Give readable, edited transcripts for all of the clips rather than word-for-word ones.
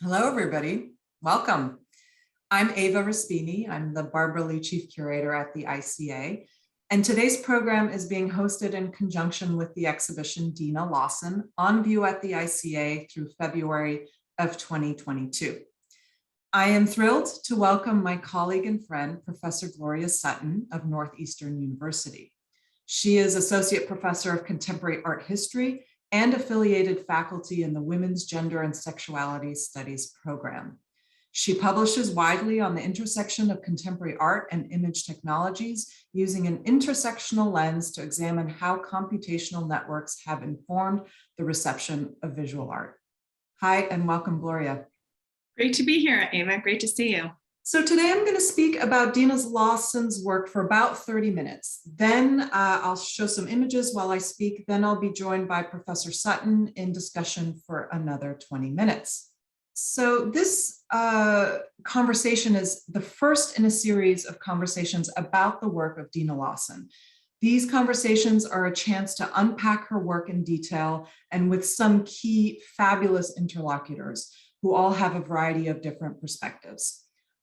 Hello, everybody. Welcome. I'm Ava Respini. I'm the Barbara Lee Chief Curator at the ICA. And today's program is being hosted in conjunction with the exhibition Deana Lawson on view at the ICA through February of 2022. I am thrilled to welcome my colleague and friend, Professor Gloria Sutton of Northeastern University. She is Associate Professor of Contemporary Art History and affiliated faculty in the Women's Gender and Sexuality Studies program. She publishes widely on the intersection of contemporary art and image technologies, using an intersectional lens to examine how computational networks have informed the reception of visual art. Hi, and welcome, Gloria. Great to be here, Ava. Great to see you. So today I'm going to speak about Deana Lawson's work for about 30 minutes. Then I'll show some images while I speak. Then I'll be joined by Professor Sutton in discussion for another 20 minutes. So this conversation is the first in a series of conversations about the work of Deana Lawson. These conversations are a chance to unpack her work in detail and with some key fabulous interlocutors who all have a variety of different perspectives.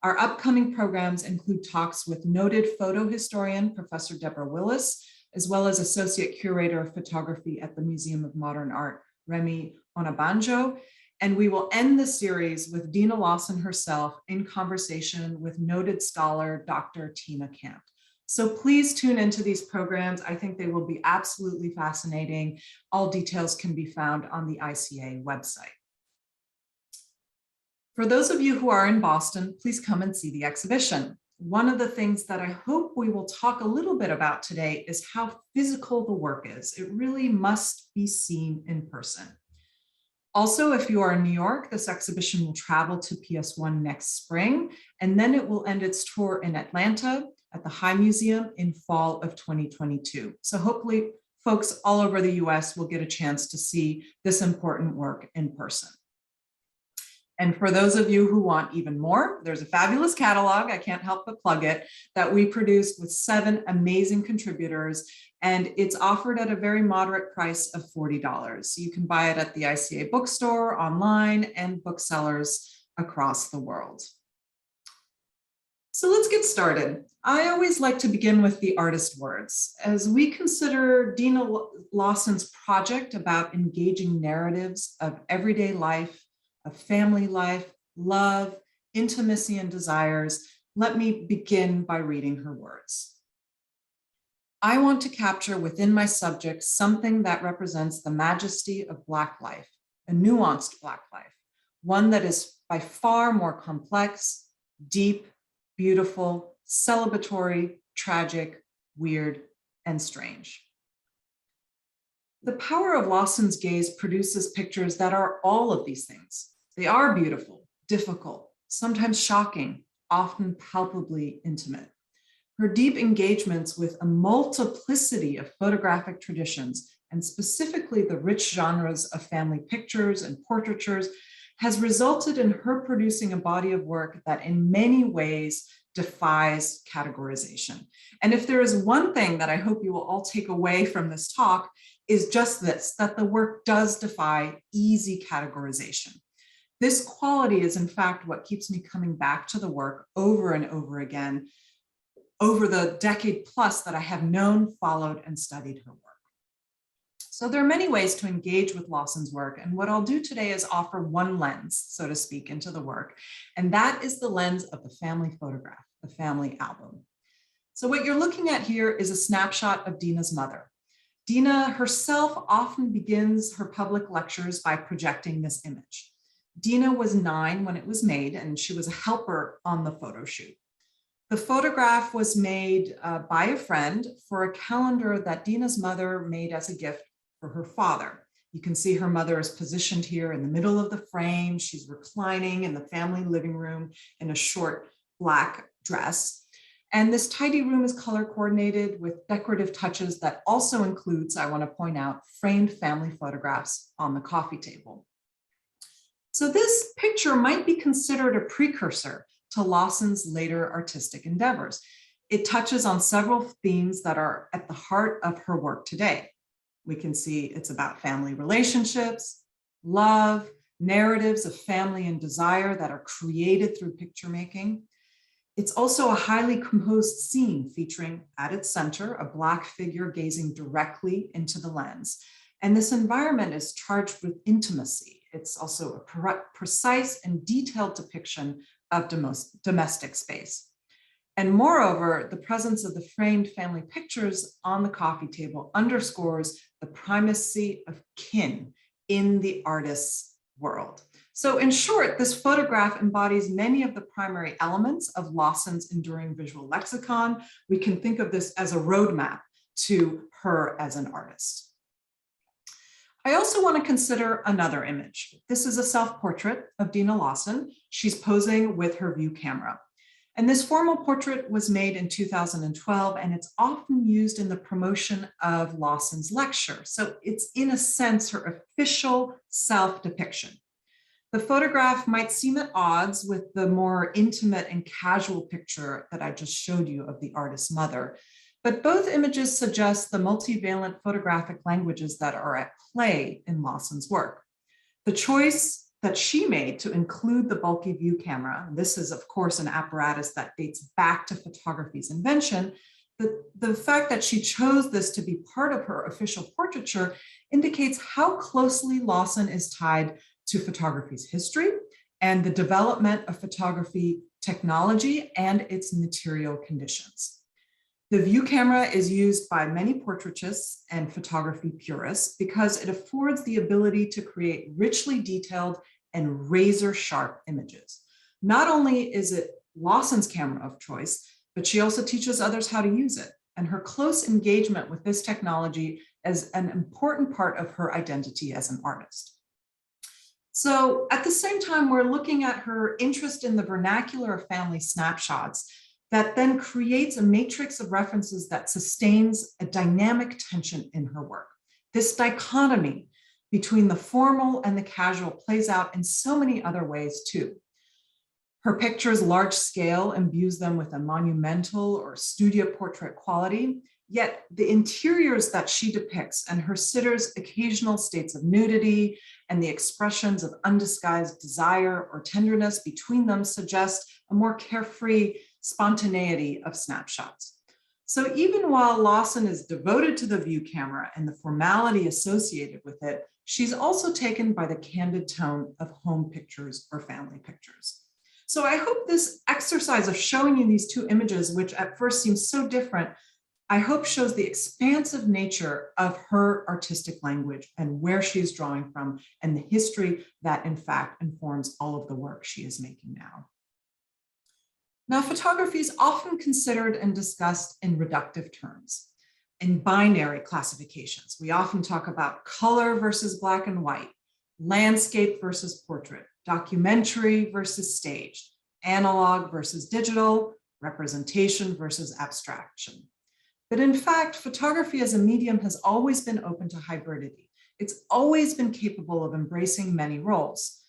Our upcoming programs include talks with noted photo historian, Professor Deborah Willis, as well as Associate Curator of Photography at the Museum of Modern Art, Remy Onabanjo. And we will end the series with Deana Lawson herself in conversation with noted scholar, Dr. Tina Camp. So please tune into these programs. I think they will be absolutely fascinating. All details can be found on the ICA website. For those of you who are in Boston, please come and see the exhibition. One of the things that I hope we will talk a little bit about today is how physical the work is. It really must be seen in person. Also, if you are in New York, this exhibition will travel to PS1 next spring, and then it will end its tour in Atlanta at the High Museum in fall of 2022. So hopefully folks all over the US will get a chance to see this important work in person. And for those of you who want even more, there's a fabulous catalog, I can't help but plug it, that we produced with 7 amazing contributors, and it's offered at a very moderate price of $40. So you can buy it at the ICA bookstore, online, and booksellers across the world. So let's get started. I always like to begin with the artist words. As we consider Deana Lawson's project about engaging narratives of everyday life, of family life, love, intimacy, and desires, let me begin by reading her words. I want to capture within my subject something that represents the majesty of Black life, a nuanced Black life, one that is by far more complex, deep, beautiful, celebratory, tragic, weird, and strange. The power of Lawson's gaze produces pictures that are all of these things. They are beautiful, difficult, sometimes shocking, often palpably intimate. Her deep engagements with a multiplicity of photographic traditions, and specifically the rich genres of family pictures and portraitures, has resulted in her producing a body of work that in many ways defies categorization. And if there is one thing that I hope you will all take away from this talk, is just this, that the work does defy easy categorization. This quality is in fact what keeps me coming back to the work over and over again over the decade plus that I have known, followed, and studied her work. So there are many ways to engage with Lawson's work, and what I'll do today is offer one lens, so to speak, into the work, and that is the lens of the family photograph, the family album. So what you're looking at here is a snapshot of Deana's mother. Deana herself often begins her public lectures by projecting this image. Deana was 9 when it was made, and she was a helper on the photo shoot. The photograph was made by a friend for a calendar that Deana's mother made as a gift for her father. You can see her mother is positioned here in the middle of the frame. She's reclining in the family living room in a short black dress. And this tidy room is color coordinated with decorative touches that also includes, I want to point out, framed family photographs on the coffee table. So this picture might be considered a precursor to Lawson's later artistic endeavors. It touches on several themes that are at the heart of her work today. We can see it's about family relationships, love, narratives of family and desire that are created through picture making. It's also a highly composed scene featuring at its center a Black figure gazing directly into the lens. And this environment is charged with intimacy. It's also a precise and detailed depiction of domestic space. And moreover, the presence of the framed family pictures on the coffee table underscores the primacy of kin in the artist's world. So in short, this photograph embodies many of the primary elements of Lawson's enduring visual lexicon. We can think of this as a roadmap to her as an artist. I also want to consider another image. This is a self-portrait of Deana Lawson. She's posing with her view camera. And this formal portrait was made in 2012, and it's often used in the promotion of Lawson's lecture. So it's in a sense her official self-depiction. The photograph might seem at odds with the more intimate and casual picture that I just showed you of the artist's mother, but both images suggest the multivalent photographic languages that are at play in Lawson's work. The choice that she made to include the bulky view camera, and this is of course an apparatus that dates back to photography's invention, the fact that she chose this to be part of her official portraiture indicates how closely Lawson is tied to photography's history and the development of photography technology and its material conditions. The view camera is used by many portraitists and photography purists because it affords the ability to create richly detailed and razor-sharp images. Not only is it Lawson's camera of choice, but she also teaches others how to use it. And her close engagement with this technology is an important part of her identity as an artist. So at the same time, we're looking at her interest in the vernacular of family snapshots that then creates a matrix of references that sustains a dynamic tension in her work. This dichotomy between the formal and the casual plays out in so many other ways too. Her pictures, large scale, imbues them with a monumental or studio portrait quality, yet the interiors that she depicts and her sitters' occasional states of nudity and the expressions of undisguised desire or tenderness between them suggest a more carefree spontaneity of snapshots. So even while Lawson is devoted to the view camera and the formality associated with it, she's also taken by the candid tone of home pictures or family pictures. So I hope this exercise of showing you these two images, which at first seem so different, I hope shows the expansive nature of her artistic language and where she is drawing from and the history that in fact informs all of the work she is making now. Now, photography is often considered and discussed in reductive terms, in binary classifications. We often talk about color versus black and white, landscape versus portrait, documentary versus staged, analog versus digital, representation versus abstraction. But in fact, photography as a medium has always been open to hybridity. It's always been capable of embracing many roles.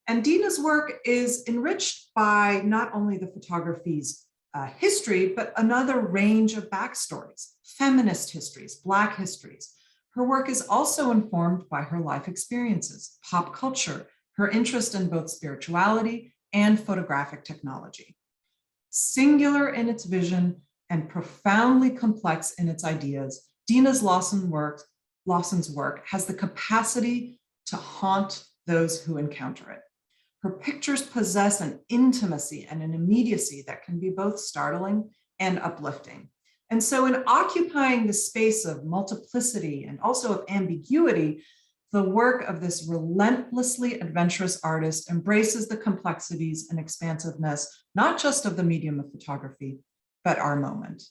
And Deana's work is enriched by not only the photography's history, but another range of backstories, feminist histories, Black histories. Her work is also informed by her life experiences, pop culture, her interest in both spirituality and photographic technology. Singular in its vision and profoundly complex in its ideas, Deana Lawson's work has the capacity to haunt those who encounter it. Her pictures possess an intimacy and an immediacy that can be both startling and uplifting. And so in occupying the space of multiplicity and also of ambiguity, the work of this relentlessly adventurous artist embraces the complexities and expansiveness, not just of the medium of photography, but our moment.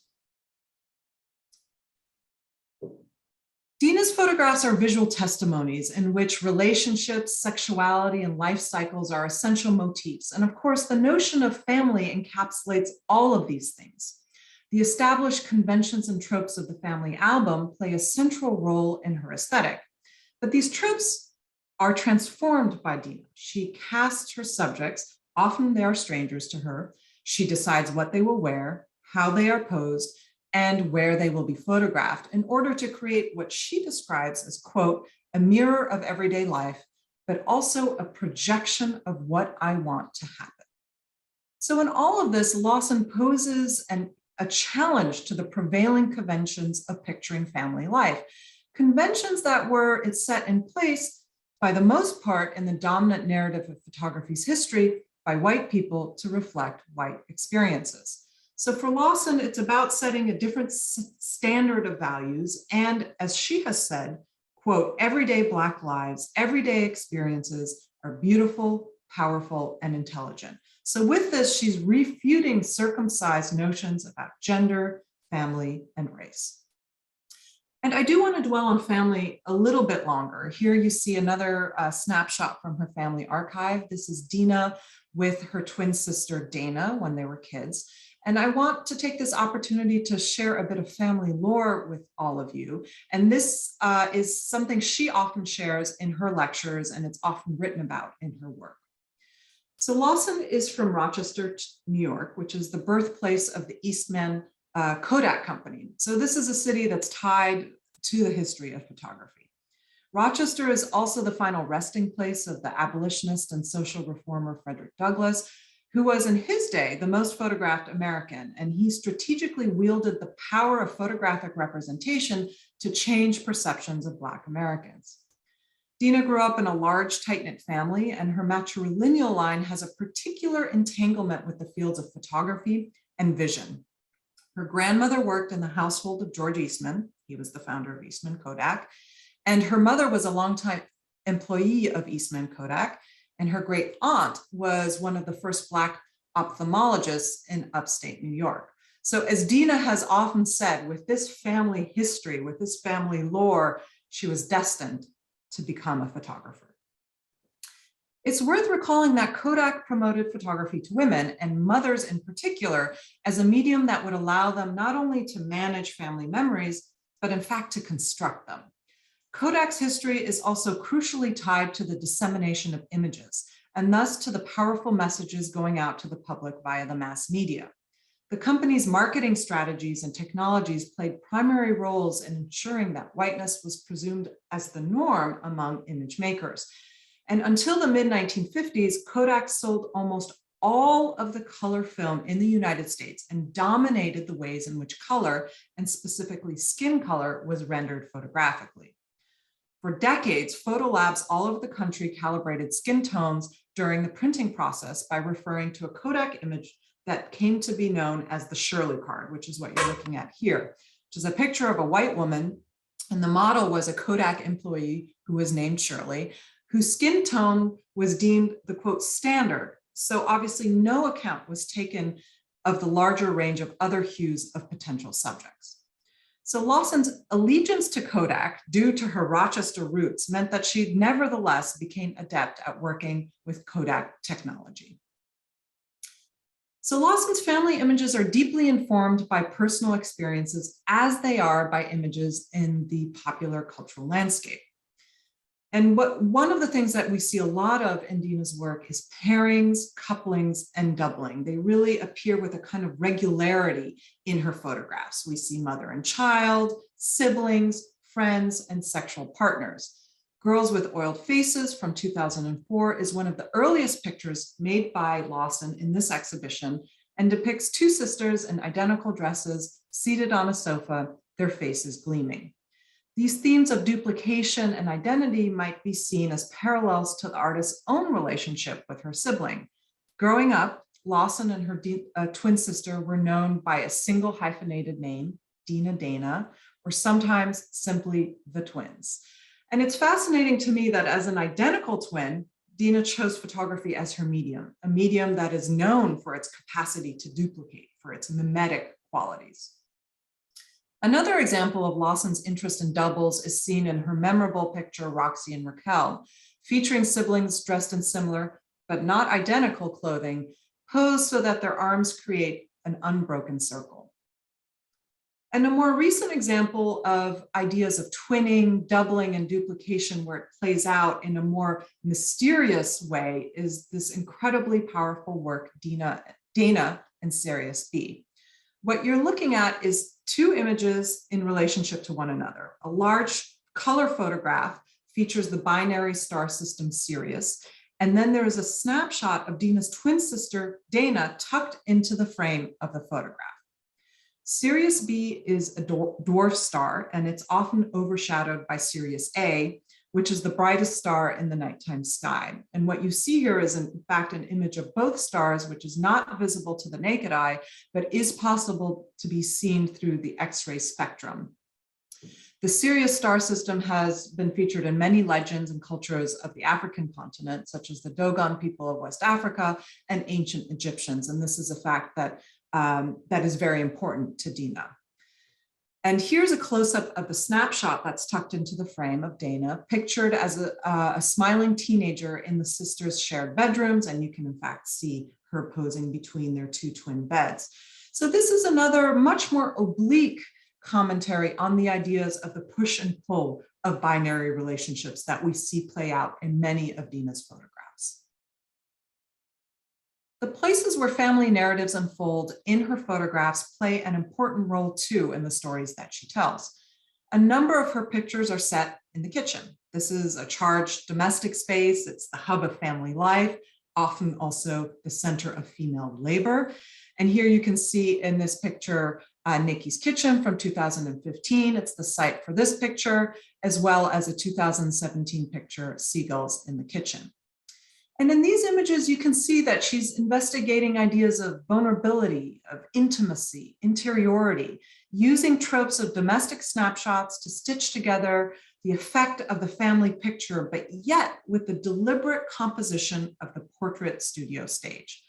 Deana's photographs are visual testimonies in which relationships, sexuality, and life cycles are essential motifs. And of course, the notion of family encapsulates all of these things. The established conventions and tropes of the family album play a central role in her aesthetic. But these tropes are transformed by Deana. She casts her subjects, often they are strangers to her. She decides what they will wear, how they are posed, and where they will be photographed in order to create what she describes as, quote, a mirror of everyday life but also a projection of what I want to happen. So in all of this, Lawson poses a challenge to the prevailing conventions of picturing family life, conventions that were set in place by the most part in the dominant narrative of photography's history by white people to reflect white experiences. So for Lawson, it's about setting a different standard of values. And as she has said, quote, everyday Black lives, everyday experiences are beautiful, powerful, and intelligent. So with this, she's refuting circumcised notions about gender, family, and race. And I do want to dwell on family a little bit longer. Here you see another snapshot from her family archive. This is Dina with her twin sister, Dana, when they were kids. And I want to take this opportunity to share a bit of family lore with all of you. And this is something she often shares in her lectures, and it's often written about in her work. So Lawson is from Rochester, New York, which is the birthplace of the Eastman Kodak company. So this is a city that's tied to the history of photography. Rochester is also the final resting place of the abolitionist and social reformer Frederick Douglass, who was in his day the most photographed American, and he strategically wielded the power of photographic representation to change perceptions of Black Americans. Dina grew up in a large, tight-knit family, and her matrilineal line has a particular entanglement with the fields of photography and vision. Her grandmother worked in the household of George Eastman. He was the founder of Eastman Kodak. And her mother was a longtime employee of Eastman Kodak. And her great aunt was one of the first Black ophthalmologists in upstate New York. So as Dina has often said, with this family history, with this family lore, she was destined to become a photographer. It's worth recalling that Kodak promoted photography to women, and mothers in particular, as a medium that would allow them not only to manage family memories, but in fact to construct them. Kodak's history is also crucially tied to the dissemination of images, and thus to the powerful messages going out to the public via the mass media. The company's marketing strategies and technologies played primary roles in ensuring that whiteness was presumed as the norm among image makers. And until the mid-1950s, Kodak sold almost all of the color film in the United States and dominated the ways in which color, and specifically skin color, was rendered photographically. For decades, photo labs all over the country calibrated skin tones during the printing process by referring to a Kodak image that came to be known as the Shirley Card, which is what you're looking at here, which is a picture of a white woman, and the model was a Kodak employee who was named Shirley, whose skin tone was deemed the quote standard. So obviously no account was taken of the larger range of other hues of potential subjects. So Lawson's allegiance to Kodak, due to her Rochester roots, meant that she nevertheless became adept at working with Kodak technology. So Lawson's family images are deeply informed by personal experiences as they are by images in the popular cultural landscape. And one of the things that we see a lot of in Dina's work is pairings, couplings, and doubling. They really appear with a kind of regularity in her photographs. We see mother and child, siblings, friends, and sexual partners. Girls with Oiled Faces from 2004 is one of the earliest pictures made by Lawson in this exhibition and depicts two sisters in identical dresses seated on a sofa, their faces gleaming. These themes of duplication and identity might be seen as parallels to the artist's own relationship with her sibling. Growing up, Lawson and her twin sister were known by a single hyphenated name, Dina and Dana, or sometimes simply the twins. And it's fascinating to me that as an identical twin, Dina chose photography as her medium, a medium that is known for its capacity to duplicate, for its mimetic qualities. Another example of Lawson's interest in doubles is seen in her memorable picture, Roxy and Raquel, featuring siblings dressed in similar but not identical clothing, posed so that their arms create an unbroken circle. And a more recent example of ideas of twinning, doubling, and duplication where it plays out in a more mysterious way is this incredibly powerful work, Dana and Sirius B. What you're looking at is two images in relationship to one another, a large color photograph features the binary star system Sirius. And then there is a snapshot of Dina's twin sister, Dana, tucked into the frame of the photograph. Sirius B is a dwarf star, and it's often overshadowed by Sirius A, which is the brightest star in the nighttime sky. And what you see here is, in fact, an image of both stars, which is not visible to the naked eye, but is possible to be seen through the X-ray spectrum. The Sirius star system has been featured in many legends and cultures of the African continent, such as the Dogon people of West Africa and ancient Egyptians. And this is a fact that, that is very important to Dina. And here's a close-up of the snapshot that's tucked into the frame of Dana, pictured as a smiling teenager in the sisters' shared bedrooms. And you can, in fact, see her posing between their two twin beds. So this is another much more oblique commentary on the ideas of the push and pull of binary relationships that we see play out in many of Dina's photographs. The places where family narratives unfold in her photographs play an important role too in the stories that she tells. A number of her pictures are set in the kitchen. This is a charged domestic space. It's the hub of family life, often also the center of female labor. And here you can see in this picture, Nikki's kitchen from 2015. It's the site for this picture, as well as a 2017 picture, Seagulls in the Kitchen. And in these images, you can see that she's investigating ideas of vulnerability, of intimacy, interiority, using tropes of domestic snapshots to stitch together the effect of the family picture, but yet with the deliberate composition of the portrait studio stage.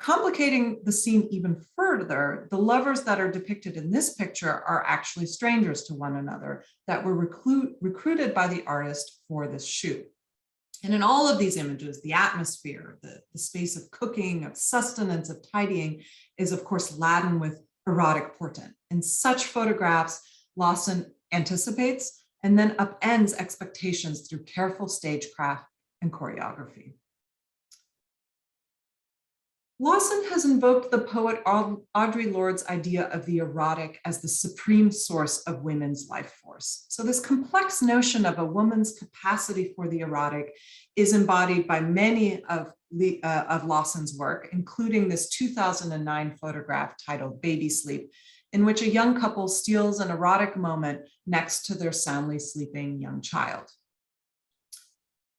Complicating the scene even further, the lovers that are depicted in this picture are actually strangers to one another that were recruited by the artist for this shoot. And in all of these images, the atmosphere, the space of cooking, of sustenance, of tidying is, of course, laden with erotic portent. In such photographs, Lawson anticipates and then upends expectations through careful stagecraft and choreography. Lawson has invoked the poet Audre Lorde's idea of the erotic as the supreme source of women's life force. So this complex notion of a woman's capacity for the erotic is embodied by many of Lawson's work, including this 2009 photograph titled Baby Sleep, in which a young couple steals an erotic moment next to their soundly sleeping young child.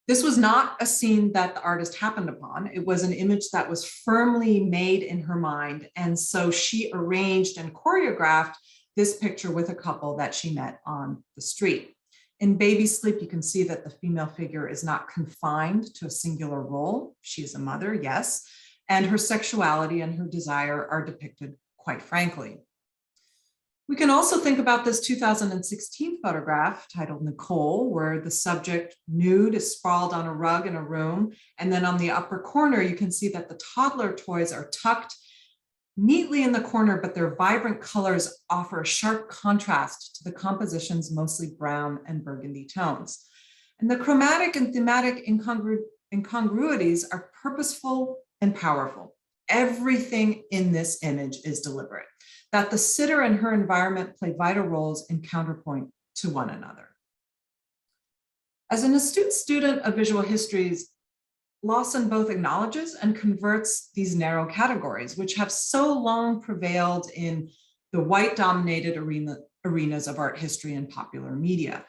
This was not a scene that the artist happened upon. It was an image that was firmly made in her mind. And so she arranged and choreographed this picture with a couple that she met on the street. In Baby Sleep, you can see that the female figure is not confined to a singular role. She is a mother, yes, and her sexuality and her desire are depicted quite frankly. We can also think about this 2016 photograph titled Nicole, where the subject nude is sprawled on a rug in a room. And then on the upper corner, you can see that the toddler toys are tucked neatly in the corner, but their vibrant colors offer a sharp contrast to the composition's mostly brown and burgundy tones. And the chromatic and thematic incongruities are purposeful and powerful. Everything in this image is deliberate, that the sitter and her environment play vital roles in counterpoint to one another. As an astute student of visual histories, Lawson both acknowledges and converts these narrow categories, which have so long prevailed in the white-dominated arenas of art history and popular media.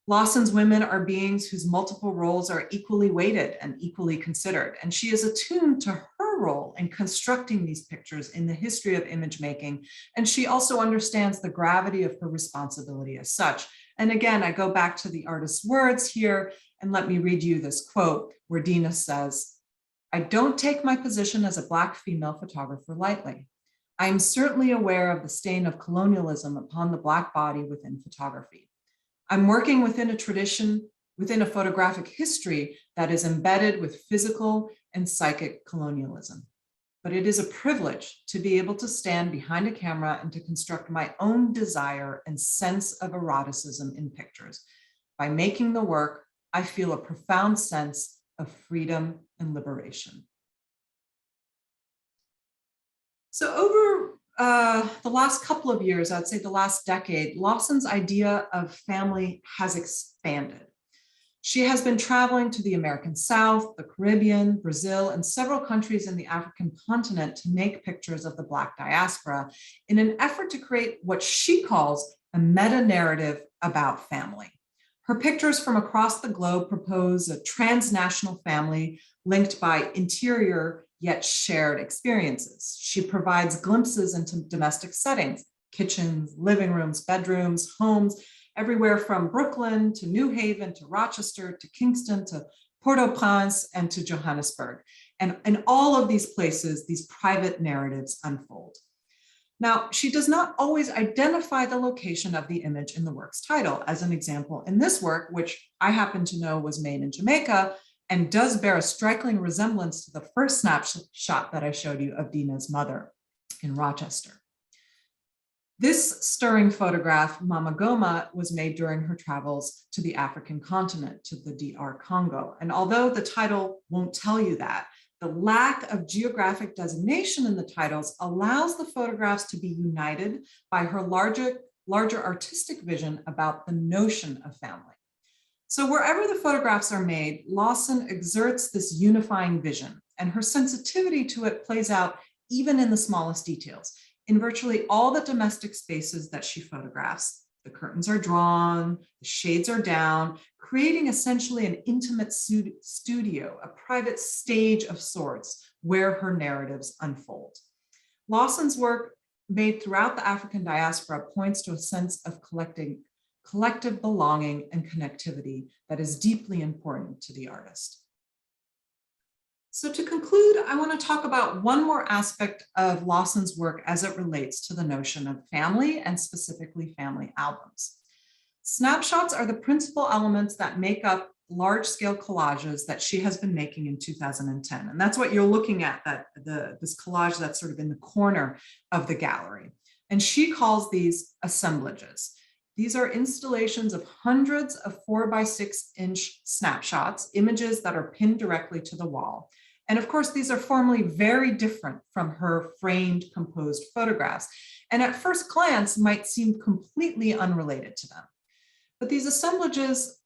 Lawson's women are beings whose multiple roles are equally weighted and equally considered, and she is attuned to her role in constructing these pictures in the history of image making, and she also understands the gravity of her responsibility as such. And again, I go back to the artist's words here, and let me read you this quote where Dina says, "I don't take my position as a Black female photographer lightly. I am certainly aware of the stain of colonialism upon the Black body within photography. I'm working within a tradition, within a photographic history that is embedded with physical and psychic colonialism. But it is a privilege to be able to stand behind a camera and to construct my own desire and sense of eroticism in pictures. By making the work, I feel a profound sense of freedom and liberation." So over the last couple of years, I'd say the last decade, Lawson's idea of family has expanded. She has been traveling to the American South, the Caribbean, Brazil, and several countries in the African continent to make pictures of the Black diaspora in an effort to create what she calls a meta-narrative about family. Her pictures from across the globe propose a transnational family linked by interior yet shared experiences. She provides glimpses into domestic settings, kitchens, living rooms, bedrooms, homes, everywhere from Brooklyn to New Haven to Rochester to Kingston to Port-au-Prince and to Johannesburg. And in all of these places, these private narratives unfold. Now, she does not always identify the location of the image in the work's title. As an example, in this work, which I happen to know was made in Jamaica and does bear a striking resemblance to the first snapshot that I showed you of Dina's mother in Rochester. This stirring photograph, Mama Goma, was made during her travels to the African continent, to the DR Congo. And although the title won't tell you that, the lack of geographic designation in the titles allows the photographs to be united by her larger artistic vision about the notion of family. So wherever the photographs are made, Lawson exerts this unifying vision, and her sensitivity to it plays out even in the smallest details. In virtually all the domestic spaces that she photographs, the curtains are drawn, the shades are down, creating essentially an intimate studio, a private stage of sorts where her narratives unfold. Lawson's work made throughout the African diaspora points to a sense of collective belonging and connectivity that is deeply important to the artist. So to conclude, I want to talk about one more aspect of Lawson's work as it relates to the notion of family and specifically family albums. Snapshots are the principal elements that make up large-scale collages that she has been making in 2010. And that's what you're looking at, this collage that's sort of in the corner of the gallery. And she calls these assemblages. These are installations of hundreds of 4x6-inch snapshots, images that are pinned directly to the wall. And of course, these are formally very different from her framed, composed photographs, and at first glance might seem completely unrelated to them. But these assemblages,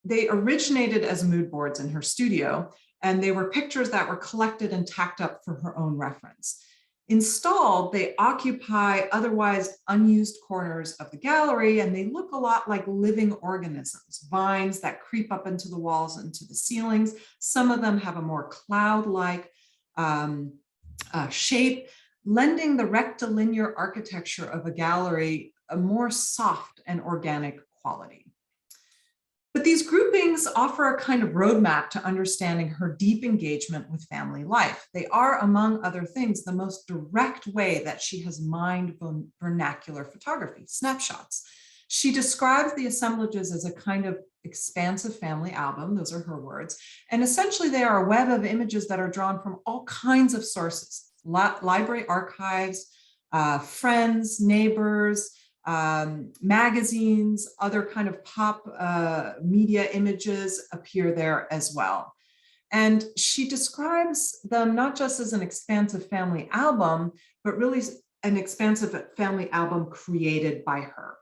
they originated as mood boards in her studio, and they were pictures that were collected and tacked up for her own reference. Installed, they occupy otherwise unused corners of the gallery, and they look a lot like living organisms, vines that creep up into the walls and to the ceilings. Some of them have a more cloud-like shape, lending the rectilinear architecture of a gallery a more soft and organic quality. But these groupings offer a kind of roadmap to understanding her deep engagement with family life. They are, among other things, the most direct way that she has mined vernacular photography, snapshots. She describes the assemblages as a kind of expansive family album, those are her words, and essentially they are a web of images that are drawn from all kinds of sources, library archives, friends, neighbors, magazines, other kind of pop media images appear there as well. And she describes them not just as an expansive family album, but really an expansive family album created by her.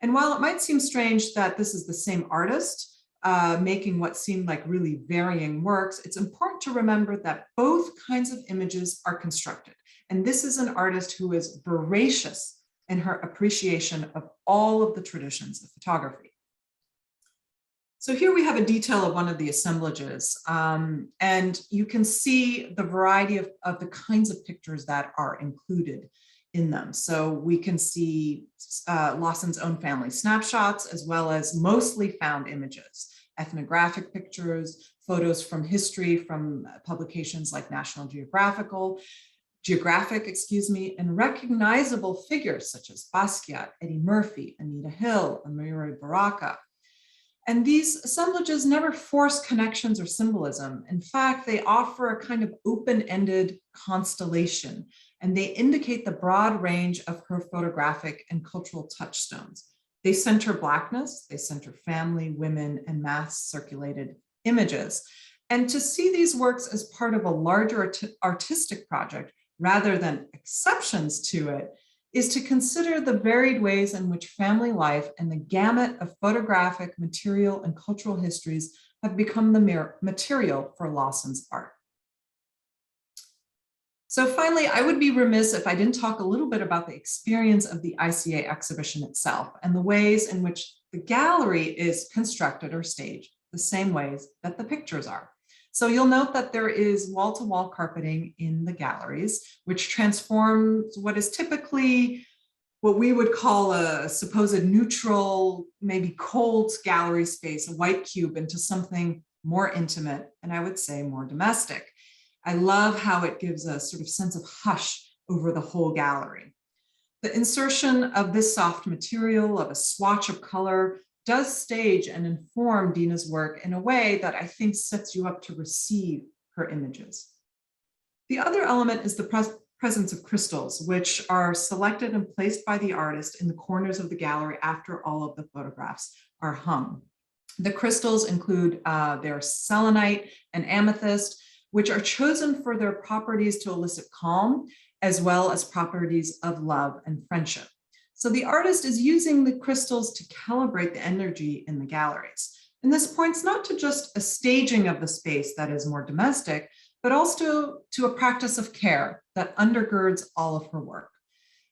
And while it might seem strange that this is the same artist making what seemed like really varying works, it's important to remember that both kinds of images are constructed. And this is an artist who is voracious in her appreciation of all of the traditions of photography. So here we have a detail of one of the assemblages, and you can see the variety of the kinds of pictures that are included in them. So we can see Lawson's own family snapshots, as well as mostly found images, ethnographic pictures, photos from history from publications like National Geographic, and recognizable figures such as Basquiat, Eddie Murphy, Anita Hill, Amiri Baraka. And these assemblages never force connections or symbolism. In fact, they offer a kind of open-ended constellation, and they indicate the broad range of her photographic and cultural touchstones. They center Blackness, they center family, women, and mass circulated images. And to see these works as part of a larger artistic project, rather than exceptions to it, is to consider the varied ways in which family life and the gamut of photographic, material, and cultural histories have become the material for Lawson's art. So finally, I would be remiss if I didn't talk a little bit about the experience of the ICA exhibition itself and the ways in which the gallery is constructed or staged the same ways that the pictures are. So you'll note that there is wall-to-wall carpeting in the galleries, which transforms what is typically what we would call a supposed neutral, maybe cold gallery space, a white cube, into something more intimate, and I would say more domestic. I love how it gives a sort of sense of hush over the whole gallery. The insertion of this soft material, of a swatch of color, does stage and inform Dina's work in a way that I think sets you up to receive her images. The other element is the presence of crystals, which are selected and placed by the artist in the corners of the gallery after all of the photographs are hung. The crystals include their selenite and amethyst, which are chosen for their properties to elicit calm, as well as properties of love and friendship. So the artist is using the crystals to calibrate the energy in the galleries. And this points not to just a staging of the space that is more domestic, but also to a practice of care that undergirds all of her work.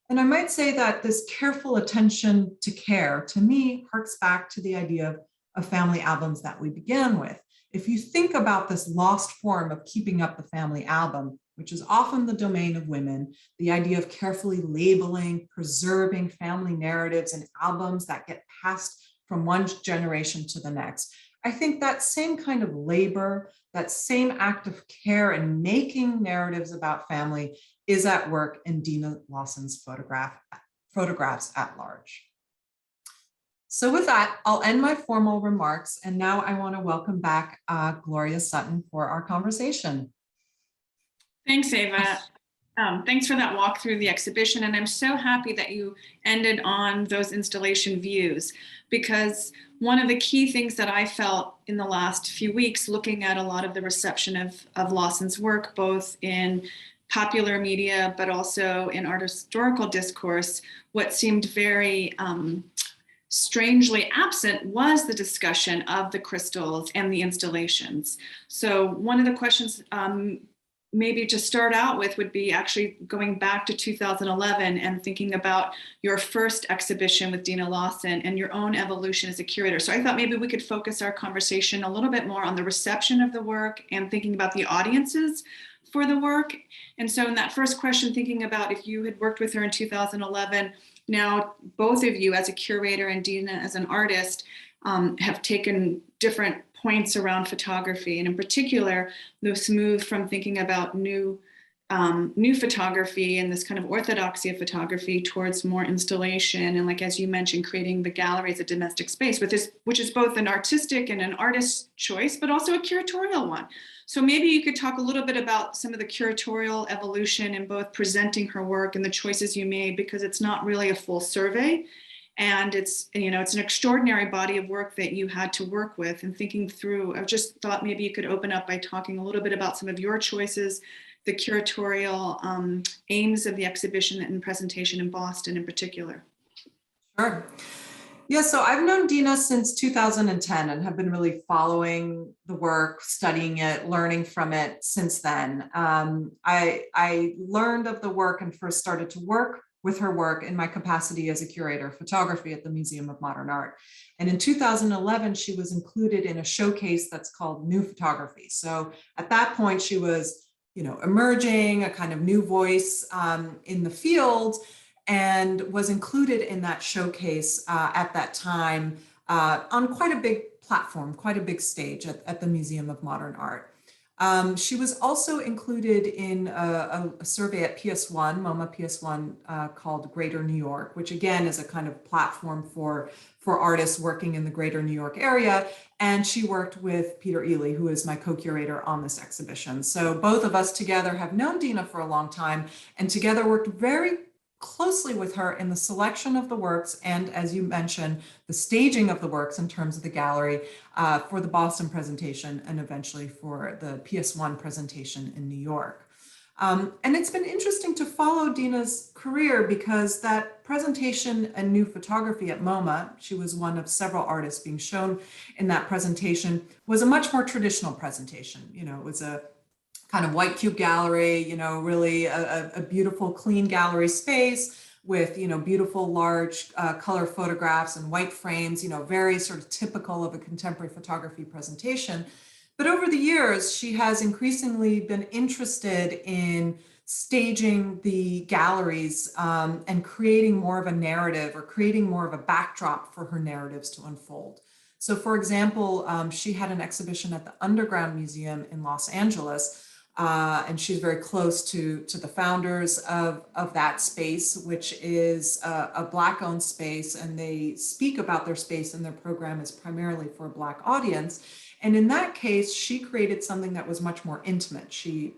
And I might say that this careful attention to care, to me, harks back to the idea of family albums that we began with. If you think about this lost form of keeping up the family album, which is often the domain of women, the idea of carefully labeling, preserving family narratives and albums that get passed from one generation to the next, I think that same kind of labor, that same act of care and making narratives about family is at work in Deana Lawson's photographs at large. So with that, I'll end my formal remarks, and now I want to welcome back Gloria Sutton for our conversation. Thanks, Ava. Thanks for that walk through the exhibition, and I'm so happy that you ended on those installation views, because one of the key things that I felt in the last few weeks, looking at a lot of the reception of Lawson's work, both in popular media, but also in art historical discourse, what seemed very strangely absent was the discussion of the crystals and the installations. So one of the questions maybe to start out with would be actually going back to 2011 and thinking about your first exhibition with Deana Lawson and your own evolution as a curator. So I thought maybe we could focus our conversation a little bit more on the reception of the work and thinking about the audiences for the work. And so in that first question, thinking about if you had worked with her in 2011, now both of you as a curator and Dina as an artist have taken different points around photography, and in particular, this move from thinking about new photography and this kind of orthodoxy of photography towards more installation, and like as you mentioned, creating the gallery as a domestic space, which is both an artistic and an artist's choice, but also a curatorial one. So maybe you could talk a little bit about some of the curatorial evolution in both presenting her work and the choices you made, because it's not really a full survey. And it's an extraordinary body of work that you had to work with, and thinking through, I just thought maybe you could open up by talking a little bit about some of your choices, the curatorial aims of the exhibition and presentation in Boston in particular. Sure. Yeah, so I've known Dina since 2010 and have been really following the work, studying it, learning from it since then. I learned of the work and first started to work with her work in my capacity as a curator of photography at the Museum of Modern Art. And in 2011, she was included in a showcase that's called New Photography. So at that point, she was, emerging, a kind of new voice in the field, and was included in that showcase at that time on quite a big platform, quite a big stage at the Museum of Modern Art. She was also included in a survey at PS1, MoMA PS1, called Greater New York, which again is a kind of platform for artists working in the Greater New York area. And she worked with Peter Ely, who is my co-curator on this exhibition. So both of us together have known Dina for a long time, and together worked very closely with her in the selection of the works and, as you mentioned, the staging of the works in terms of the gallery for the Boston presentation and eventually for the PS1 presentation in New York. And it's been interesting to follow Dina's career because that presentation, A New Photography at MoMA, she was one of several artists being shown in that presentation, was a much more traditional presentation. You know, it was a kind of white cube gallery, you know, really a beautiful, clean gallery space with, you know, beautiful, large color photographs and white frames, you know, very sort of typical of a contemporary photography presentation. But over the years, she has increasingly been interested in staging the galleries and creating more of a narrative or creating more of a backdrop for her narratives to unfold. So for example, she had an exhibition at the Underground Museum in Los Angeles, and she's very close to the founders of that space, which is a Black-owned space, and they speak about their space and their program is primarily for a Black audience. And in that case, she created something that was much more intimate. She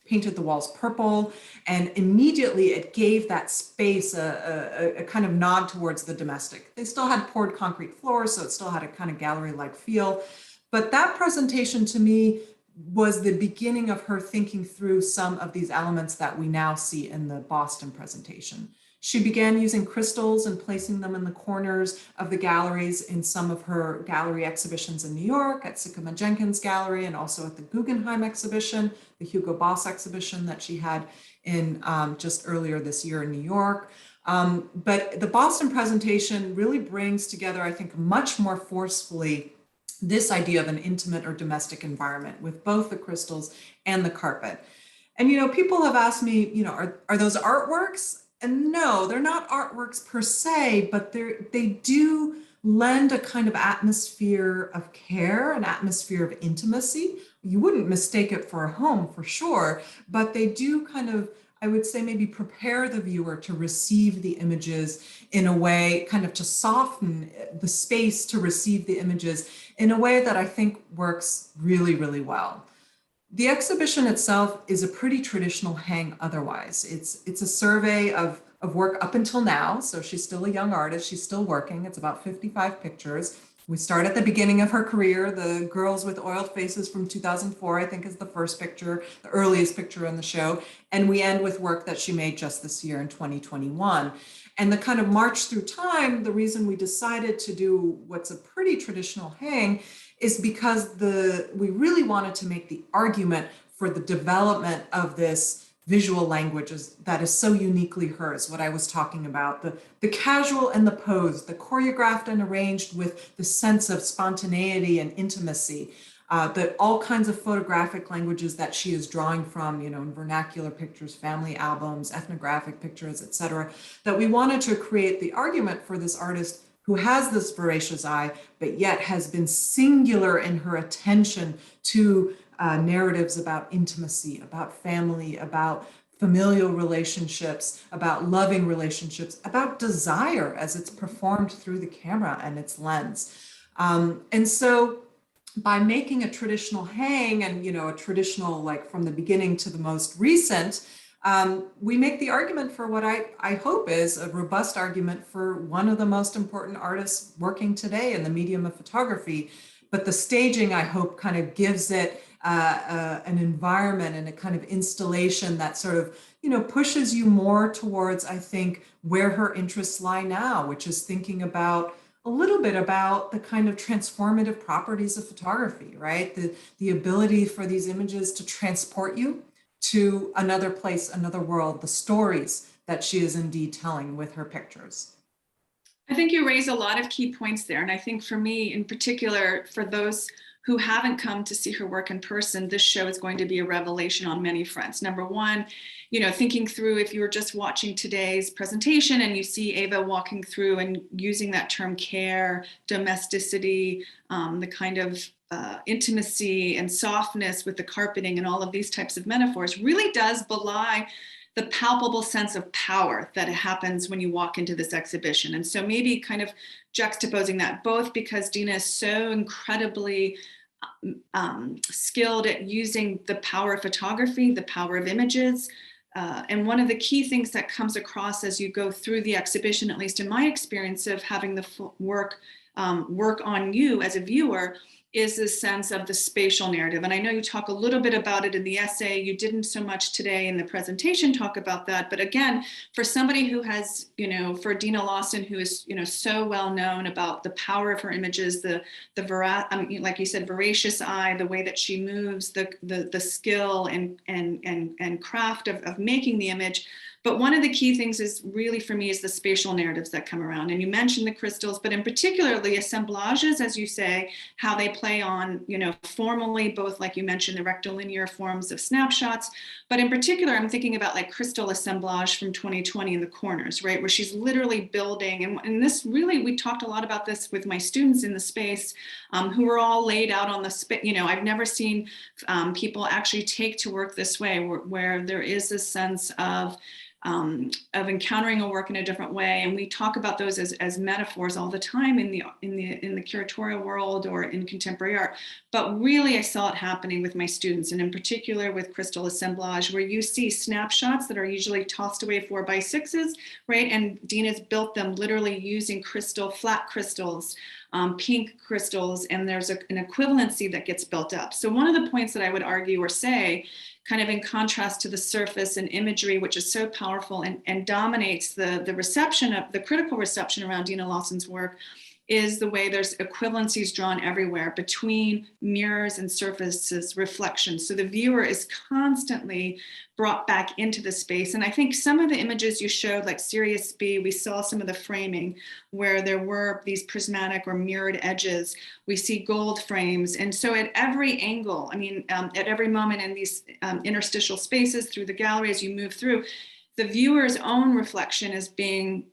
painted the walls purple, and immediately it gave that space a kind of nod towards the domestic. They still had poured concrete floors, so it still had a kind of gallery-like feel. But that presentation to me was the beginning of her thinking through some of these elements that we now see in the Boston presentation. She began using crystals and placing them in the corners of the galleries in some of her gallery exhibitions in New York at Sycamore Jenkins Gallery and also at the Guggenheim exhibition, the Hugo Boss exhibition that she had in just earlier this year in New York. But the Boston presentation really brings together, I think, much more forcefully this idea of an intimate or domestic environment with both the crystals and the carpet. And, you know, people have asked me, you know, are those artworks? And no, they're not artworks per se, but they do lend a kind of atmosphere of care, an atmosphere of intimacy. You wouldn't mistake it for a home for sure, but they do kind of, I would say, maybe prepare the viewer to receive the images in a way, kind of to soften the space to receive the images in a way that I think works really, really well. The exhibition itself is a pretty traditional hang otherwise. It's a survey of work up until now. So she's still a young artist. She's still working. It's about 55 pictures. We start at the beginning of her career. The Girls with Oiled Faces from 2004, I think, is the first picture, the earliest picture in the show. And we end with work that she made just this year in 2021. And the kind of march through time, the reason we decided to do what's a pretty traditional hang is because we really wanted to make the argument for the development of this visual language that is so uniquely hers, what I was talking about, the casual and the posed, the choreographed and arranged with the sense of spontaneity and intimacy, that all kinds of photographic languages that she is drawing from, you know, in vernacular pictures, family albums, ethnographic pictures, et cetera, that we wanted to create the argument for this artist who has this voracious eye, but yet has been singular in her attention to narratives about intimacy, about family, about familial relationships, about loving relationships, about desire as it's performed through the camera and its lens. And so by making a traditional hang and, you know, a traditional, like from the beginning to the most recent, we make the argument for what I hope is a robust argument for one of the most important artists working today in the medium of photography. But the staging, I hope, kind of gives it an environment and a kind of installation that sort of, you know, pushes you more towards, I think, where her interests lie now, which is thinking about a little bit about the kind of transformative properties of photography, right? The ability for these images to transport you to another place, another world, the stories that she is indeed telling with her pictures. I think you raise a lot of key points there. And I think for me in particular, for those who haven't come to see her work in person, this show is going to be a revelation on many fronts. Number one, you know, thinking through, if you were just watching today's presentation and you see Ava walking through and using that term care, domesticity, the kind of intimacy and softness with the carpeting and all of these types of metaphors really does belie the palpable sense of power that happens when you walk into this exhibition. And so maybe kind of juxtaposing that, both because Dina is so incredibly skilled at using the power of photography, the power of images. And one of the key things that comes across as you go through the exhibition, at least in my experience of having the work on you as a viewer, is this sense of the spatial narrative. And I know you talk a little bit about it in the essay. You didn't so much today in the presentation talk about that. But again, for somebody who has, for Deana Lawson, who is, so well known about the power of her images, like you said, voracious eye, the way that she moves, the skill and craft of making the image. But one of the key things is really for me is the spatial narratives that come around. And you mentioned the crystals, but in particular the assemblages, as you say, how they play on, formally, both like you mentioned, the rectilinear forms of snapshots. But in particular, I'm thinking about like crystal assemblage from 2020 in the corners, right? Where she's literally building. And this really, we talked a lot about this with my students in the space who were all laid out on the space. I've never seen people actually take to work this way, where there is this sense of encountering a work in a different way, and we talk about those as metaphors all the time in the curatorial world or in contemporary art. But really, I saw it happening with my students, and in particular with crystal assemblage, where you see snapshots that are usually tossed away 4x6s, right? And Dina's built them literally using flat crystals, pink crystals, and there's an equivalency that gets built up. So one of the points that I would argue or say, kind of in contrast to the surface and imagery, which is so powerful and dominates the reception of the critical reception around Deana Lawson's work, is the way there's equivalencies drawn everywhere between mirrors and surfaces, reflections. So the viewer is constantly brought back into the space. And I think some of the images you showed, like Sirius B, we saw some of the framing where there were these prismatic or mirrored edges. We see gold frames. And so at every angle, at every moment in these interstitial spaces through the gallery, as you move through, the viewer's own reflection is being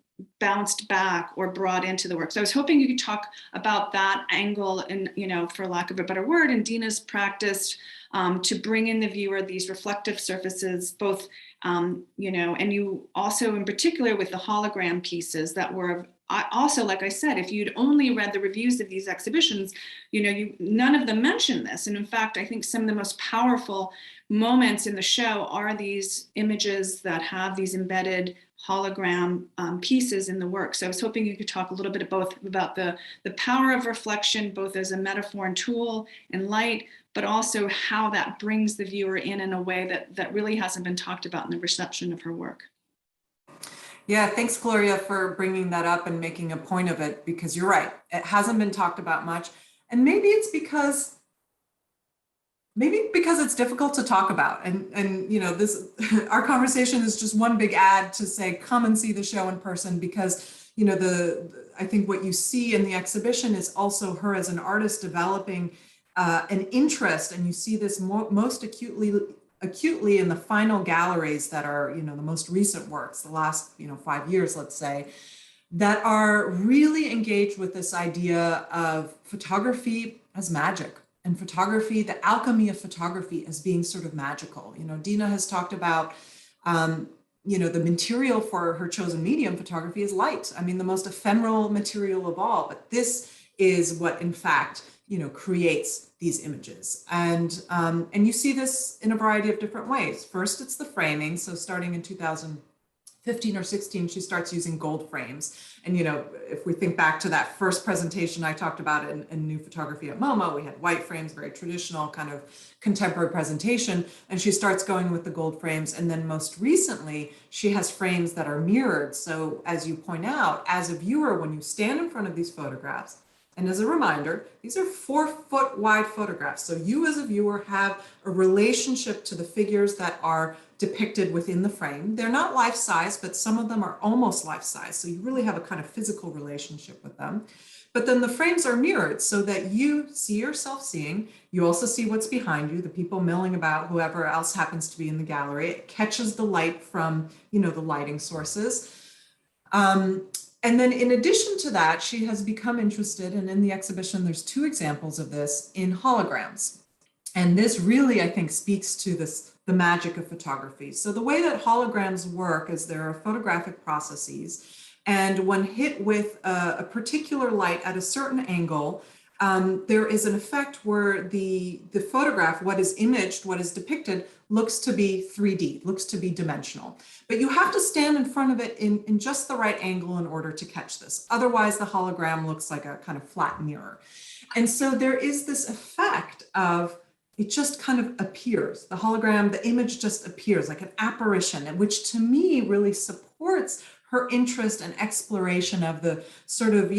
bounced back or brought into the work. So I was hoping you could talk about that angle and, for lack of a better word, in Dina's practice to bring in the viewer these reflective surfaces, both, and you also in particular with the hologram pieces that were also, like I said, if you'd only read the reviews of these exhibitions, none of them mention this. And in fact, I think some of the most powerful moments in the show are these images that have these embedded hologram pieces in the work. So I was hoping you could talk a little bit both about the power of reflection, both as a metaphor and tool and light, but also how that brings the viewer in a way that really hasn't been talked about in the reception of her work. Yeah, thanks, Gloria, for bringing that up and making a point of it, because you're right, it hasn't been talked about much. And maybe because it's difficult to talk about. And this, our conversation is just one big ad to say, come and see the show in person, because, I think what you see in the exhibition is also her as an artist developing an interest, and you see this most acutely in the final galleries that are, the most recent works, the last, 5 years, let's say, that are really engaged with this idea of photography as magic, and photography, the alchemy of photography as being sort of magical. Dina has talked about, the material for her chosen medium, photography, is light. The most ephemeral material of all, but this is what, in fact, creates these images. And you see this in a variety of different ways. First, it's the framing. So starting in 2015 or 16, she starts using gold frames. And, if we think back to that first presentation I talked about in New Photography at MoMA, we had white frames, very traditional kind of contemporary presentation. And she starts going with the gold frames. And then most recently, she has frames that are mirrored. So as you point out, as a viewer, when you stand in front of these photographs, and as a reminder, these are 4-foot wide photographs. So you as a viewer have a relationship to the figures that are depicted within the frame. They're not life-size, but some of them are almost life-size. So you really have a kind of physical relationship with them. But then the frames are mirrored so that you see yourself seeing. You also see what's behind you, the people milling about, whoever else happens to be in the gallery. It catches the light from, the lighting sources. And then in addition to that, she has become interested, and in the exhibition, there's 2 examples of this, in holograms. And this really, I think, speaks to the magic of photography. So the way that holograms work is there are photographic processes, and when hit with a particular light at a certain angle, there is an effect where the photograph, what is imaged, what is depicted, looks to be 3D, looks to be dimensional. But you have to stand in front of it in just the right angle in order to catch this. Otherwise, the hologram looks like a kind of flat mirror. And so there is this effect of it just kind of appears. The hologram, the image just appears like an apparition, which to me really supports her interest and exploration of the sort of,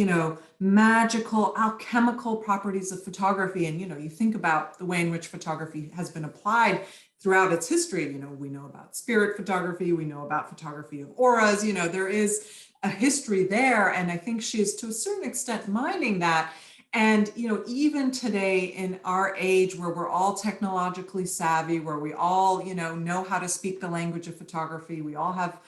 magical, alchemical properties of photography. And, you think about the way in which photography has been applied throughout its history. We know about spirit photography, we know about photography of auras, there is a history there. And I think she is to a certain extent mining that. And, even today in our age where we're all technologically savvy, where we all, know how to speak the language of photography, we all have,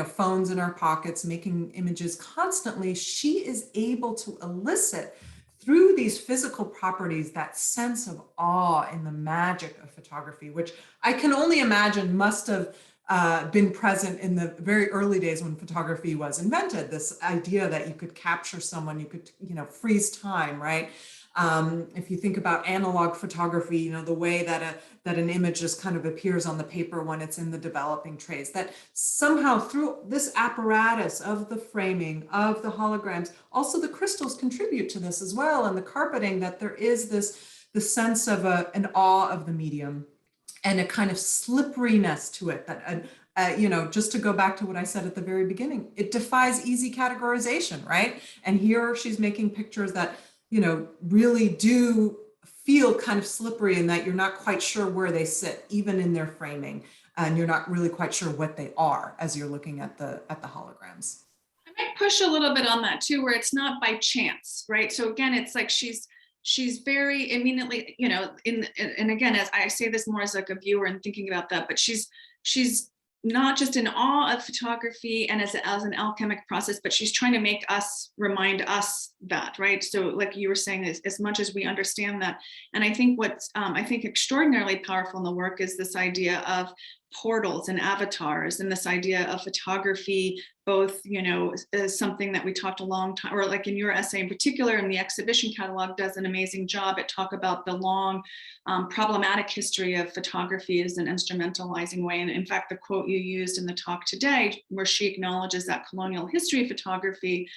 phones in our pockets, making images constantly, she is able to elicit through these physical properties that sense of awe in the magic of photography, which I can only imagine must have been present in the very early days when photography was invented. This idea that you could capture someone, you could, freeze time, right? If you think about analog photography, the way that an image just kind of appears on the paper when it's in the developing trays, that somehow through this apparatus of the framing, of the holograms, also the crystals contribute to this as well, and the carpeting, that there is the sense of an awe of the medium and a kind of slipperiness to it that, just to go back to what I said at the very beginning, it defies easy categorization, right? And here she's making pictures that, really do feel kind of slippery, and that you're not quite sure where they sit, even in their framing, and you're not really quite sure what they are as you're looking at the holograms. I might push a little bit on that too, where it's not by chance, right? So again, it's like she's very immediately, and again, as I say this more as like a viewer and thinking about that, but she's not just in awe of photography and as an alchemic process, but she's trying to remind us that, right? So like you were saying, as much as we understand that. And I think what's, I think extraordinarily powerful in the work is this idea of portals and avatars, and this idea of photography, both, is something that we talked a long time, or like in your essay in particular, and the exhibition catalog does an amazing job at talk about the long problematic history of photography as an instrumentalizing way. And in fact, the quote you used in the talk today, where she acknowledges that colonial history of photography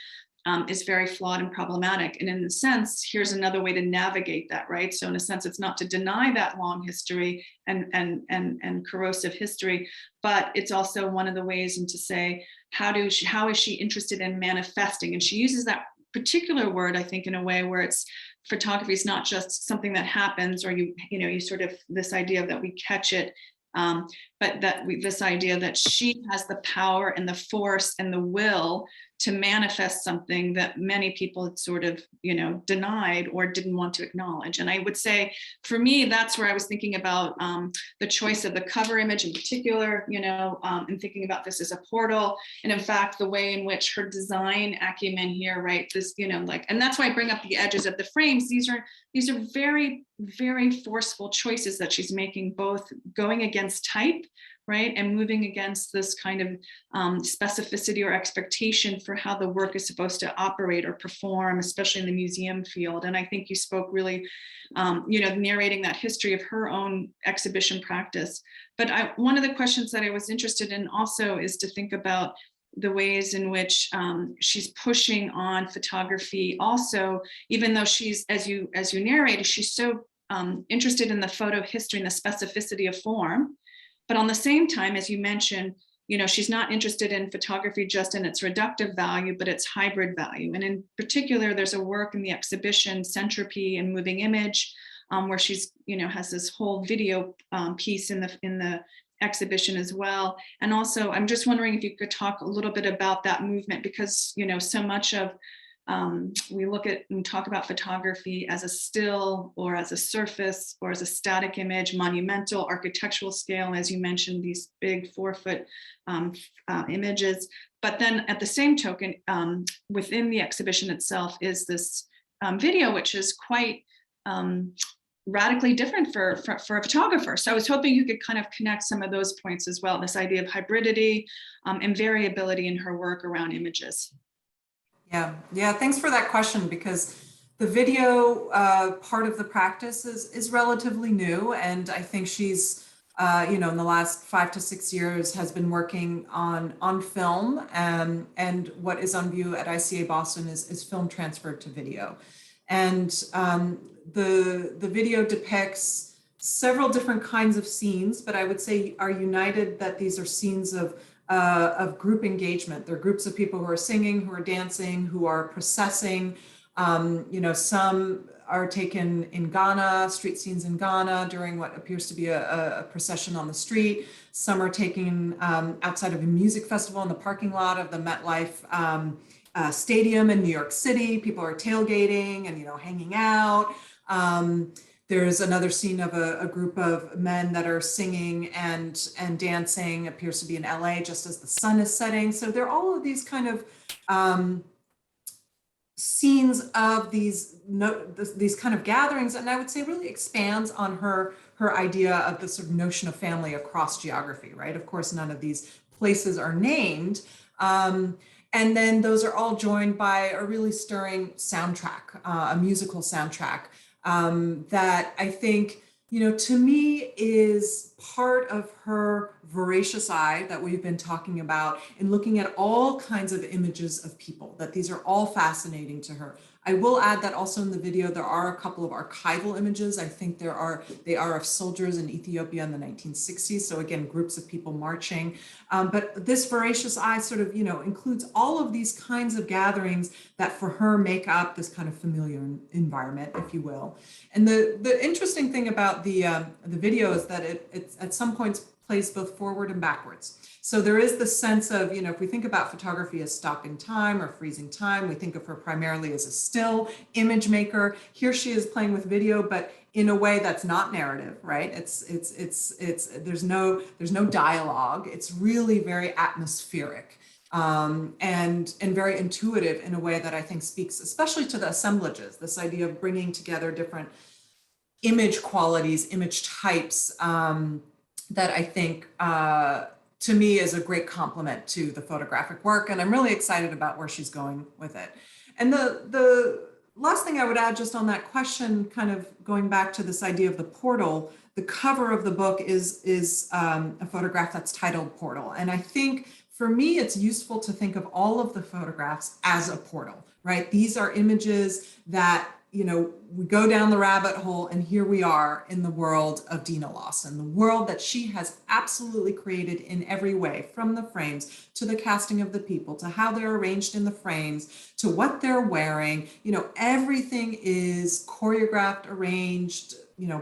is very flawed and problematic. And in a sense, here's another way to navigate that, right? So in a sense, it's not to deny that long history and corrosive history, but it's also one of the ways and to say, how is she interested in manifesting? And she uses that particular word, I think, in a way where it's photography is not just something that happens, or you sort of this idea that we catch it, but that this idea that she has the power and the force and the will to manifest something that many people had sort of, denied or didn't want to acknowledge. And I would say, for me, that's where I was thinking about the choice of the cover image in particular, and thinking about this as a portal. And in fact, the way in which her design acumen here, right, this, and that's why I bring up the edges of the frames. These are very, very forceful choices that she's making, both going against type, right, and moving against this kind of specificity or expectation for how the work is supposed to operate or perform, especially in the museum field. And I think you spoke really, narrating that history of her own exhibition practice. But one of the questions that I was interested in also is to think about the ways in which she's pushing on photography also, even though she's, as you narrated, she's so interested in the photo history and the specificity of form. But on the same time, as you mentioned, she's not interested in photography just in its reductive value, but its hybrid value. And in particular, there's a work in the exhibition, Centropy and Moving Image, where she's, has this whole video piece in the exhibition as well. And also, I'm just wondering if you could talk a little bit about that movement, because, so much of we look at and talk about photography as a still or as a surface or as a static image, monumental, architectural scale, as you mentioned, these big 4-foot images. But then at the same token, within the exhibition itself is this video, which is quite radically different for a photographer. So I was hoping you could kind of connect some of those points as well, this idea of hybridity and variability in her work around images. Yeah, thanks for that question, because The video part of the practice is relatively new, and I think she's, in the last 5 to 6 years has been working on film, and what is on view at ICA Boston is film transferred to video. And the video depicts several different kinds of scenes, but I would say are united that these are scenes of group engagement. They're groups of people who are singing, who are dancing, who are processing. Some are taken in Ghana, street scenes in Ghana during what appears to be a procession on the street. Some are taken outside of a music festival in the parking lot of the MetLife Stadium in New York City. People are tailgating and, hanging out. There's another scene of a group of men that are singing and dancing, appears to be in LA just as the sun is setting. So there are all of these kind of scenes of these kind of gatherings, and I would say really expands on her idea of the sort of notion of family across geography, right? Of course, none of these places are named. And then those are all joined by a really stirring soundtrack, a musical soundtrack that I think, to me is part of her voracious eye that we've been talking about in looking at all kinds of images of people, that these are all fascinating to her. I will add that also in the video, there are a couple of archival images. I think they are of soldiers in Ethiopia in the 1960s. So again, groups of people marching. But this voracious eye sort of, includes all of these kinds of gatherings that for her make up this kind of familiar environment, if you will. And the interesting thing about the video is that it at some points plays both forward and backwards. So there is the sense of, if we think about photography as stopping time or freezing time, we think of her primarily as a still image maker. Here she is playing with video, but in a way that's not narrative, right? There's no dialogue. It's really very atmospheric and very intuitive in a way that I think speaks especially to the assemblages, this idea of bringing together different image qualities, image types that I think to me is a great complement to the photographic work. And I'm really excited about where she's going with it. And the last thing I would add just on that question, kind of going back to this idea of the portal, the cover of the book is a photograph that's titled Portal. And I think for me, it's useful to think of all of the photographs as a portal, right? These are images that, we go down the rabbit hole and here we are in the world of Deana Lawson, the world that she has absolutely created in every way, from the frames to the casting of the people, to how they're arranged in the frames, to what they're wearing. Everything is choreographed, arranged,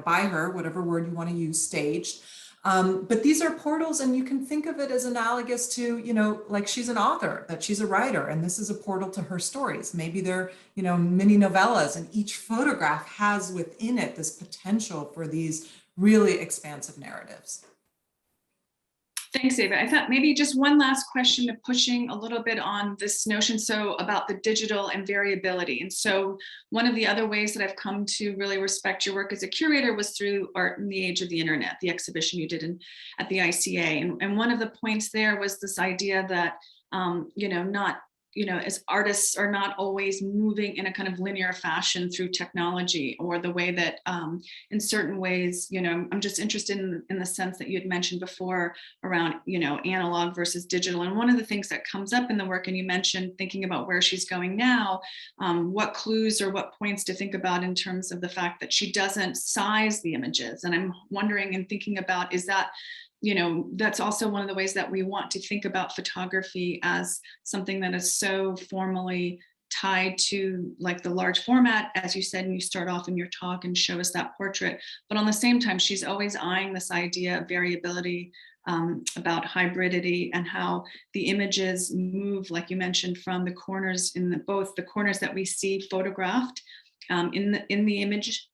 by her, whatever word you want to use, staged. But these are portals, and you can think of it as analogous to, like she's an author, that she's a writer, and this is a portal to her stories. Maybe they're, mini novellas, and each photograph has within it this potential for these really expansive narratives. Thanks, Ava. I thought maybe just one last question of pushing a little bit on this notion, so about the digital and variability. And so one of the other ways that I've come to really respect your work as a curator was through Art in the Age of the Internet, the exhibition you did at the ICA. And one of the points there was this idea that, as artists are not always moving in a kind of linear fashion through technology, or the way that in certain ways, I'm just interested in the sense that you had mentioned before around, analog versus digital. And one of the things that comes up in the work, and you mentioned thinking about where she's going now, what clues or what points to think about in terms of the fact that she doesn't size the images. And I'm wondering and thinking about, is that, that's also one of the ways that we want to think about photography as something that is so formally tied to like the large format, as you said, and you start off in your talk and show us that portrait. But on the same time, she's always eyeing this idea of variability, about hybridity, and how the images move, like you mentioned, from the corners both the corners that we see photographed in the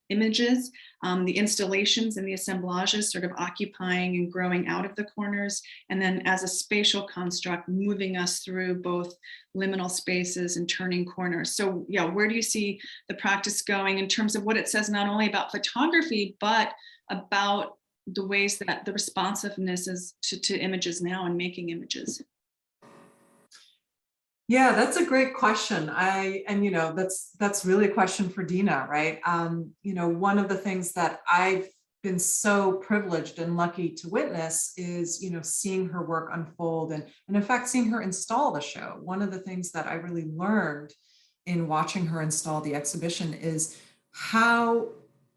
images, the installations and the assemblages sort of occupying and growing out of the corners, and then as a spatial construct moving us through both liminal spaces and turning corners. So yeah, where do you see the practice going in terms of what it says not only about photography, but about the ways that the responsiveness is to images now and making images? Yeah, that's a great question. And that's really a question for Dina, right? One of the things that I've been so privileged and lucky to witness is, seeing her work unfold and in fact, seeing her install the show. One of the things that I really learned in watching her install the exhibition is how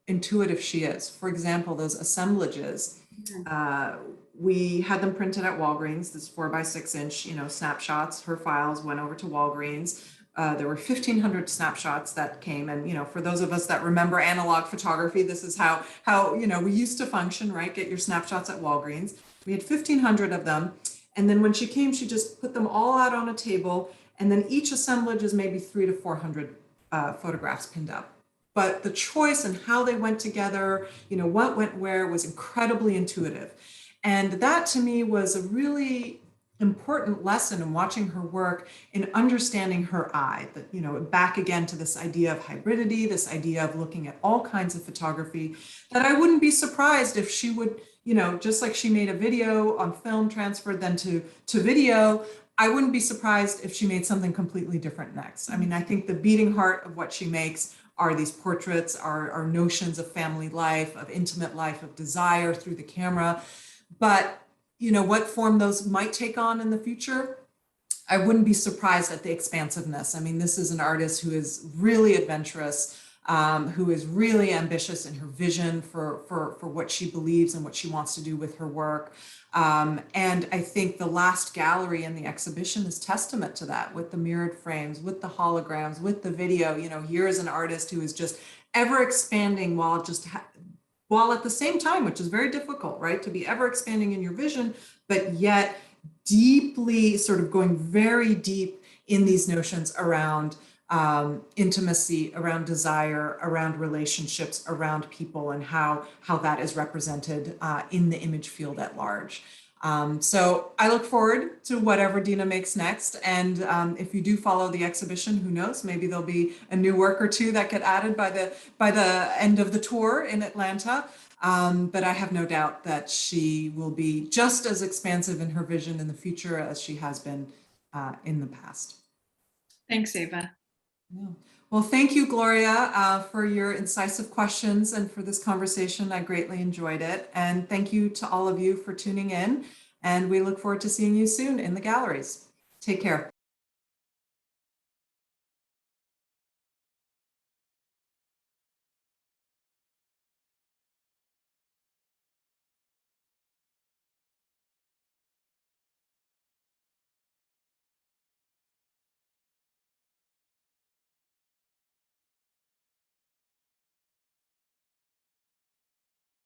intuitive she is. For example, those assemblages, uh, we had them printed at Walgreens, this 4x6 inch, snapshots. Her files went over to Walgreens. There were 1,500 snapshots that came. And, for those of us that remember analog photography, this is how we used to function, right? Get your snapshots at Walgreens. We had 1,500 of them. And then when she came, she just put them all out on a table. And then each assemblage is maybe 300 to 400 photographs pinned up. But the choice and how they went together, what went where was incredibly intuitive. And that to me was a really important lesson in watching her work, in understanding her eye, that, back again to this idea of hybridity, this idea of looking at all kinds of photography, that I wouldn't be surprised if she would, just like she made a video on film, transferred then to video, I wouldn't be surprised if she made something completely different next. I mean, I think the beating heart of what she makes are these portraits, are notions of family life, of intimate life, of desire through the camera. But, what form those might take on in the future, I wouldn't be surprised at the expansiveness. I mean, this is an artist who is really adventurous, who is really ambitious in her vision for what she believes and what she wants to do with her work. And I think the last gallery in the exhibition is testament to that, with the mirrored frames, with the holograms, with the video. Here is an artist who is just ever expanding while at the same time, which is very difficult, right? To be ever expanding in your vision, but yet deeply sort of going very deep in these notions around intimacy, around desire, around relationships, around people, and how that is represented in the image field at large. So I look forward to whatever Dina makes next. And if you do follow the exhibition, who knows, maybe there'll be a new work or two that get added by the end of the tour in Atlanta. But I have no doubt that she will be just as expansive in her vision in the future as she has been in the past. Thanks, Ava. Yeah. Well, thank you, Gloria, for your incisive questions and for this conversation. I greatly enjoyed it. And thank you to all of you for tuning in. And we look forward to seeing you soon in the galleries. Take care.